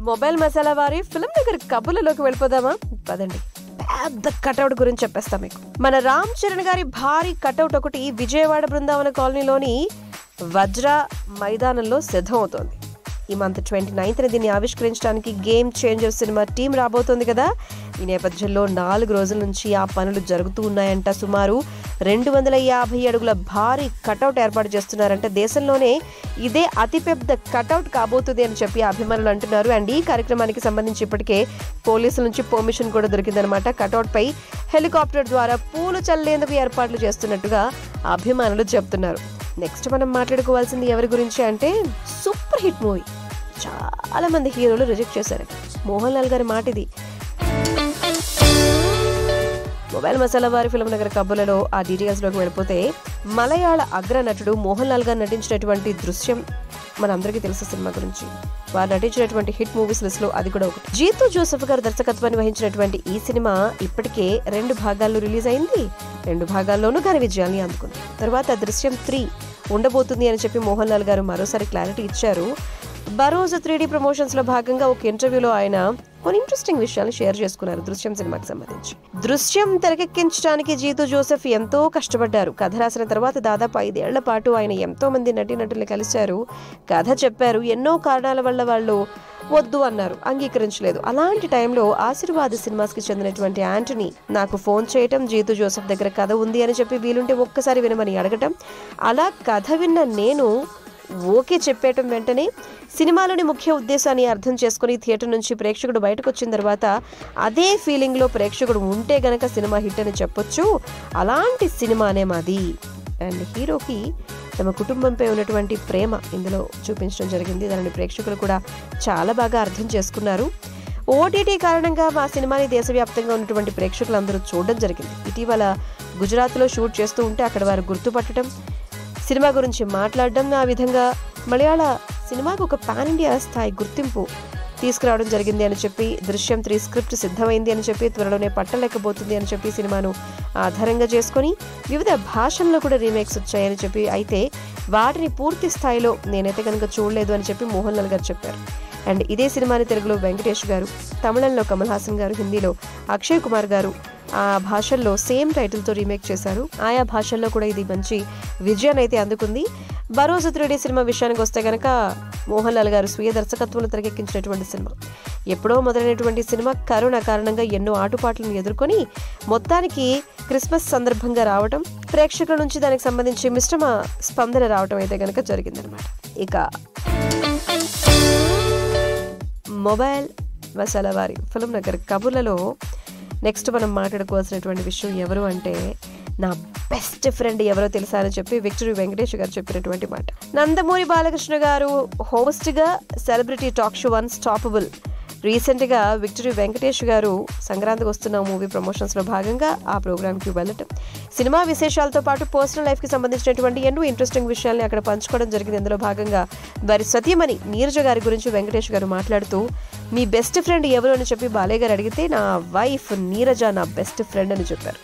Mobile masala వారి film Nagar కబుర్లలోకి వెళ్ళిపోదామా? పదండి, పెద్ద కటౌట్ గురించి చెప్పేస్తాం మీకు. మన రామ్ చరణ్ గారి భారీ కటౌట్ ఒకటి విజయవాడ బృందావన కాలనీలోని వజ్రా మైదానంలో సిద్ధం అవుతోంది. ఈ మంత్ 29న దీన్ని ఆవిష్కరించడానికి గేమ్ చేంజర్ సినిమా టీం రాబోతోంది కదా. ఈ నేపథ్యంలో 4 రోజుల నుంచి ఆ పనులు జరుగుతూ ఉన్నాయంట. సుమారు 250 అడుగుల భారీ కటౌట్ ఏర్పాటు చేస్తున్నారంట. దేశంలోనే ఇదే అతిపెద్ద కటౌట్ కాబోతుంది అని చెప్పి అభిమానులు అంటున్నారు. అండ్ ఈ కార్యక్రమానికి సంబంధించి ఇప్పటికే పోలీసుల నుంచి పర్మిషన్ కూడా దొరికిందనమాట. కటౌట్ పై హెలికాప్టర్ ద్వారా పూలు చల్లేందుకు ఏర్పాట్లు చేస్తున్నట్టుగా అభిమానులు చెప్తున్నారు. నెక్స్ట్ మనం మాట్లాడుకోవాల్సింది ఎవరి గురించి అంటే, సూపర్ హిట్ మూవీ చాలా మంది హీరోలు రిజెక్ట్ చేశారు. మోహన్ లాల్ గారి మాట ఇది. మొబైల్ మసాలా వారి ఫిల్మ్ నగర్ కబుర్లలో ఆ డీటెయిల్స్ లోకి వెళ్ళిపోతే, మలయాళ అగ్ర నటుడు మోహన్ లాల్ గారు నటించినటువంటి దృశ్యం మనందరికీ తెలుసు సినిమా గురించి. వారు నటించినటువంటి హిట్ మూవీస్ లిస్ట్ లో అది కూడా ఒకటి. జీతూ జోసెఫ్ గారు దర్శకత్వాన్ని వహించినటువంటి ఈ సినిమా ఇప్పటికే 2 భాగాల్లో రిలీజ్ అయింది. 2 భాగాల్లోనూ ఘన విజయాన్ని అందుకుంది. తర్వాత దృశ్యం 3 ఉండబోతుంది అని చెప్పి మోహన్ లాల్ గారు మరోసారి క్లారిటీ ఇచ్చారు. బరోజ్ 3D ప్రమోషన్స్ లో భాగంగా ఒక ఇంటర్వ్యూలో ఆయన కొన్ని ఇంట్రెస్టింగ్ విషయాలు షేర్ చేసుకున్నారు దృశ్యం సినిమాకి సంబంధించి. దృశ్యం తెరకెక్కించడానికి జీతూ జోసెఫ్ ఎంతో కష్టపడ్డారు. కథ రాసిన తర్వాత దాదాపు 5 ఏళ్ల పాటు ఆయన ఎంతో మంది నటీనటుల్ని కలిశారు, కథ చెప్పారు. ఎన్నో కారణాల వల్ల వాళ్ళు వద్దు అన్నారు, అంగీకరించలేదు. అలాంటి టైంలో ఆశీర్వాద్ సినిమాస్ కి చెందినటువంటి యాంటనీ నాకు ఫోన్ చేయటం, జీతూ జోసెఫ్ దగ్గర కథ ఉంది అని చెప్పి వీలుంటే ఒక్కసారి వినమని అడగటం. అలా కథ విన్న నేను ఓకే చెప్పేయటం, వెంటనే సినిమాలోని ముఖ్య ఉద్దేశాన్ని అర్థం చేసుకుని థియేటర్ నుంచి ప్రేక్షకుడు బయటకు వచ్చిన తర్వాత అదే ఫీలింగ్లో ప్రేక్షకుడు ఉంటే గనక సినిమా హిట్ అని చెప్పొచ్చు. అలాంటి సినిమానే మాది. అండ్ హీరోకి తమ కుటుంబంపై ఉన్నటువంటి ప్రేమ ఇందులో చూపించడం జరిగింది. దానిని ప్రేక్షకులు కూడా చాలా బాగా అర్థం చేసుకున్నారు. ఓటీటీ కారణంగా మా సినిమాని దేశవ్యాప్తంగా ఉన్నటువంటి ప్రేక్షకులందరూ చూడడం జరిగింది. ఇటీవల గుజరాత్లో షూట్ చేస్తూ ఉంటే అక్కడ వారు గుర్తుపట్టడం, సినిమా గురించి మాట్లాడడం, ఆ విధంగా మలయాళ సినిమాకు ఒక పాన్ ఇండియా స్థాయి గుర్తింపు తీసుకురావడం జరిగింది అని చెప్పి, దృశ్యం 3 స్క్రిప్ట్ సిద్ధమైంది అని చెప్పి, త్వరలోనే పట్టలేకపోతుంది అని చెప్పి సినిమాను ఆధారంగా చేసుకొని వివిధ భాషల్లో కూడా రీమేక్స్ వచ్చాయని చెప్పి, అయితే వాటిని పూర్తి స్థాయిలో నేనైతే కనుక చూడలేదు అని చెప్పి మోహన్ లాల్ గారు చెప్పారు. అండ్ ఇదే సినిమాని తెలుగులో వెంకటేష్ గారు, తమిళంలో కమల్ హాసన్ గారు, హిందీలో అక్షయ్ కుమార్ గారు ఆ భాషల్లో సేమ్ టైటిల్తో రీమేక్ చేశారు. ఆయా భాషల్లో కూడా ఇది మంచి విజయాన్ని అయితే అందుకుంది. బరోజ్ 3D సినిమా విషయానికి వస్తే కనుక మోహన్ లాల్ గారు స్వీయ దర్శకత్వంలో తెరకెక్కించినటువంటి సినిమా. ఎప్పుడో మొదలైనటువంటి సినిమా కరోనా కారణంగా ఎన్నో ఆటుపాట్లను ఎదుర్కొని మొత్తానికి క్రిస్మస్ సందర్భంగా రావటం, ప్రేక్షకుల నుంచి దానికి సంబంధించి మిశ్రమ స్పందన రావటం అయితే కనుక జరిగిందనమాట. ఇక మొబైల్ మసాలా వారి ఫిల్మ్ నగర్ కబుర్లలో నెక్స్ట్ మనం మాట్లాడుకోవాల్సినటువంటి విషయం ఎవరు అంటే, నా బెస్ట్ ఫ్రెండ్ ఎవరో తెలుసా అని చెప్పి విక్టరీ వెంకటేష్ గారు చెప్పినటువంటి మాట. నందమూరి బాలకృష్ణ గారు హోస్ట్గా సెలబ్రిటీ టాక్ షో అన్స్టాపబుల్ రీసెంట్గా విక్టరీ వెంకటేష్ గారు సంక్రాంతికి వస్తున్న మూవీ ప్రమోషన్స్లో భాగంగా ఆ ప్రోగ్రామ్కి వెళ్ళటం, సినిమా విశేషాలతో పాటు పర్సనల్ లైఫ్కి సంబంధించినటువంటి ఎన్నో ఇంట్రెస్టింగ్ విషయాల్ని అక్కడ పంచుకోవడం జరిగింది. అందులో భాగంగా వారి సతీమణి నీరజ గారి గురించి వెంకటేష్ గారు మాట్లాడుతూ, మీ బెస్ట్ ఫ్రెండ్ ఎవరు అని చెప్పి బాలయ్య గారు అడిగితే, నా వైఫ్ నీరజ నా బెస్ట్ ఫ్రెండ్ అని చెప్పారు.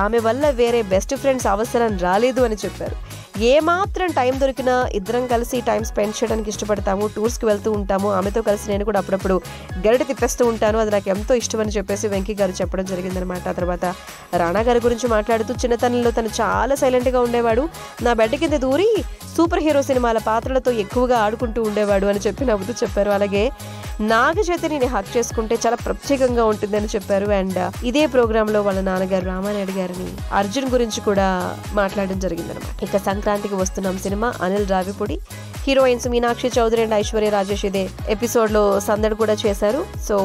ఆమె వల్ల వేరే బెస్ట్ ఫ్రెండ్స్ అవసరం రాలేదు అని చెప్పారు. ఏమాత్రం టైం దొరికినా ఇద్దరం కలిసి టైం స్పెండ్ చేయడానికి ఇష్టపడతాము, టూర్స్కి వెళ్తూ ఉంటాము. ఆమెతో కలిసి నేను కూడా అప్పుడప్పుడు గరిట తిప్పేస్తూ ఉంటాను, అది నాకు ఎంతో ఇష్టం అని చెప్పేసి వెంకీ గారు చెప్పడం జరిగిందనమాట. ఆ తర్వాత రాణా గారి గురించి మాట్లాడుతూ, చిన్నతనంలో తను చాలా సైలెంట్గా ఉండేవాడు, నా బెడ్ కింద దూరి సూపర్ హీరో సినిమాల పాత్రలతో ఎక్కువగా ఆడుకుంటూ ఉండేవాడు అని చెప్పి నవ్వుతూ చెప్పారు. అలాగే నాగ చైతన్యని హక్ చేసుకుంటే చాలా ప్రత్యేకంగా ఉంటుందని చెప్పారు. అండ్ ఇదే ప్రోగ్రామ్ లో వాళ్ళ నాన్నగారు రామానాయుడు గారిని అర్జున్ గురించి కూడా మాట్లాడడం జరిగిందనమాట. ఇక Sankranthiki Vasthunnam cinema, Anil Ravipudi, heroines Meenakshi Chaudhary and Aishwarya Rajesh ఇదే ఎపిసోడ్ లో సందడి కూడా చేశారు. So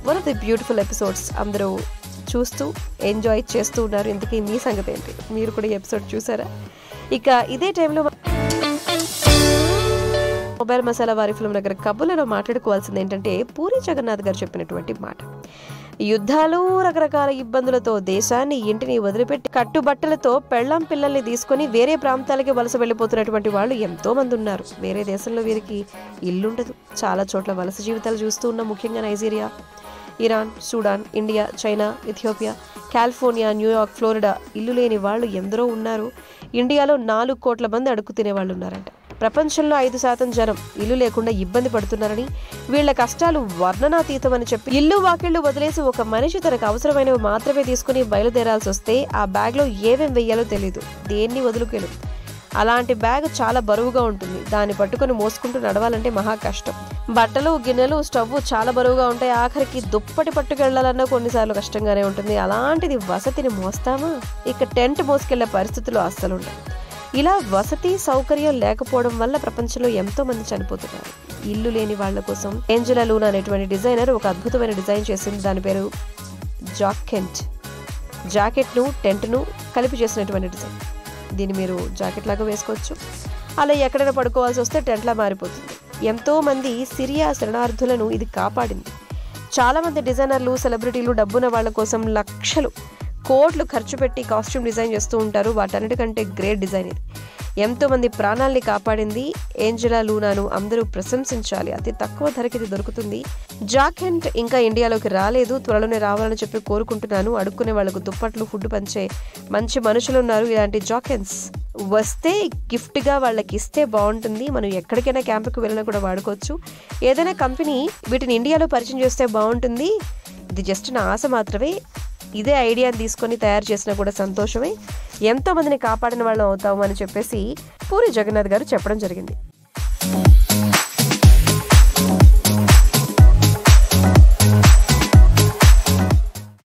one of the beautiful episodes, అందరూ చూస్తూ ఎంజాయ్ చేస్తూ ఉన్నారు. ఇంతకీ మీ సంగతి ఏంటి, మీరు కూడా ఈ ఎపిసోడ్ చూసారా? ఇక ఇదే టైంలో మొబైల్ మసాలా వారి ఫిల్మ్ నగర్ కబుర్లలో మాట్లాడుకోవాల్సింది ఏంటంటే, పూరి జగన్నాథ్ గారు చెప్పినటువంటి మాట. యుద్ధాలు, రకరకాల ఇబ్బందులతో దేశాన్ని, ఇంటిని వదిలిపెట్టి కట్టుబట్టలతో పెళ్ళాం పిల్లల్ని తీసుకుని వేరే ప్రాంతాలకి వలస వెళ్ళిపోతున్నటువంటి వాళ్ళు ఎంతో మంది ఉన్నారు. వేరే దేశంలో వీరికి ఇల్లుండదు. చాలా చోట్ల వలస జీవితాలు చూస్తూ ఉన్నాం. ముఖ్యంగా Nigeria, Iran, Sudan, India, China, Ethiopia, California, New York, Florida ఇల్లు లేని వాళ్ళు ఎందరో ఉన్నారు. ఇండియాలో 4 కోట్ల మంది అడుగు తినే వాళ్ళు ఉన్నారంట. ప్రపంచంలో 5% జనం ఇల్లు లేకుండా ఇబ్బంది పడుతున్నారని, వీళ్ల కష్టాలు వర్ణనాతీతమని చెప్పి ఇల్లు వాకిళ్లు వదిలేసి ఒక మనిషి తనకు అవసరమైనవి మాత్రమే తీసుకుని బయలుదేరాల్సి వస్తే ఆ బ్యాగ్లో ఏమేం వెయ్యాలో తెలీదు, దేన్ని వదులుకెళ్ళు. అలాంటి బ్యాగ్ చాలా బరువుగా ఉంటుంది, దాన్ని పట్టుకుని మోసుకుంటూ నడవాలంటే మహా కష్టం. బట్టలు, గిన్నెలు, స్టవ్ చాలా బరువుగా ఉంటాయి. ఆఖరికి దుప్పటి పట్టుకెళ్లాలన్నా కొన్నిసార్లు కష్టంగానే ఉంటుంది. అలాంటిది వసతిని మోస్తామా? ఇక టెంట్ మోసుకెళ్లే పరిస్థితులు అస్సలు ఉంటాయి. ఇలా వసతి సౌకర్యం లేకపోవడం వల్ల ప్రపంచంలో ఎంతో మంది చనిపోతున్నారు. ఇల్లు లేని వాళ్ల కోసం ఏంజెలా లూనా అనేటువంటి డిజైనర్ ఒక అద్భుతమైన డిజైన్ చేసింది. దాని పేరు జాకెంట్. జాకెట్ను టెంట్ను కలిపి చేసినటువంటి డిజైన్. దీన్ని మీరు జాకెట్ లాగా వేసుకోవచ్చు, అలా ఎక్కడైనా పడుకోవాల్సి వస్తే టెంట్లా మారిపోతుంది. ఎంతో మంది సిరియా శరణార్థులను ఇది కాపాడింది. చాలా మంది డిజైనర్లు, సెలబ్రిటీలు డబ్బున్న వాళ్ళ కోసం లక్షలు, కోట్లు ఖర్చు పెట్టి కాస్ట్యూమ్ డిజైన్ చేస్తూ ఉంటారు. వాటన్నిటికంటే గ్రేట్ డిజైన్ ఇది. ఎంతో మంది ప్రాణాల్ని కాపాడింది. ఏంజెలా లూనాను అందరూ ప్రశంసించాలి. అతి తక్కువ ధరకి ఇది దొరుకుతుంది. జాకెంట్ ఇంకా ఇండియాలోకి రాలేదు, త్వరలోనే రావాలని చెప్పి కోరుకుంటున్నాను. అడుక్కునే వాళ్ళకు దుప్పట్లు, ఫుడ్ పంచే మంచి మనుషులు ఉన్నారు. ఇలాంటి జాకెంట్స్ వస్తే గిఫ్ట్గా వాళ్ళకి ఇస్తే బాగుంటుంది. మనం ఎక్కడికైనా క్యాంపుకి వెళ్ళినా కూడా వాడుకోవచ్చు. ఏదైనా కంపెనీ వీటిని ఇండియాలో పరిచయం చేస్తే బాగుంటుంది. ఇది జస్ట్ నా ఆశ మాత్రమే. ఇదే ఐడియాని తీసుకొని తయారు చేసినా కూడా సంతోషమే. ఎంతో మందిని కాపాడిన వాళ్ళం అవుతాము అని చెప్పేసి పూరి జగన్నాథ్ గారు చెప్పడం జరిగింది.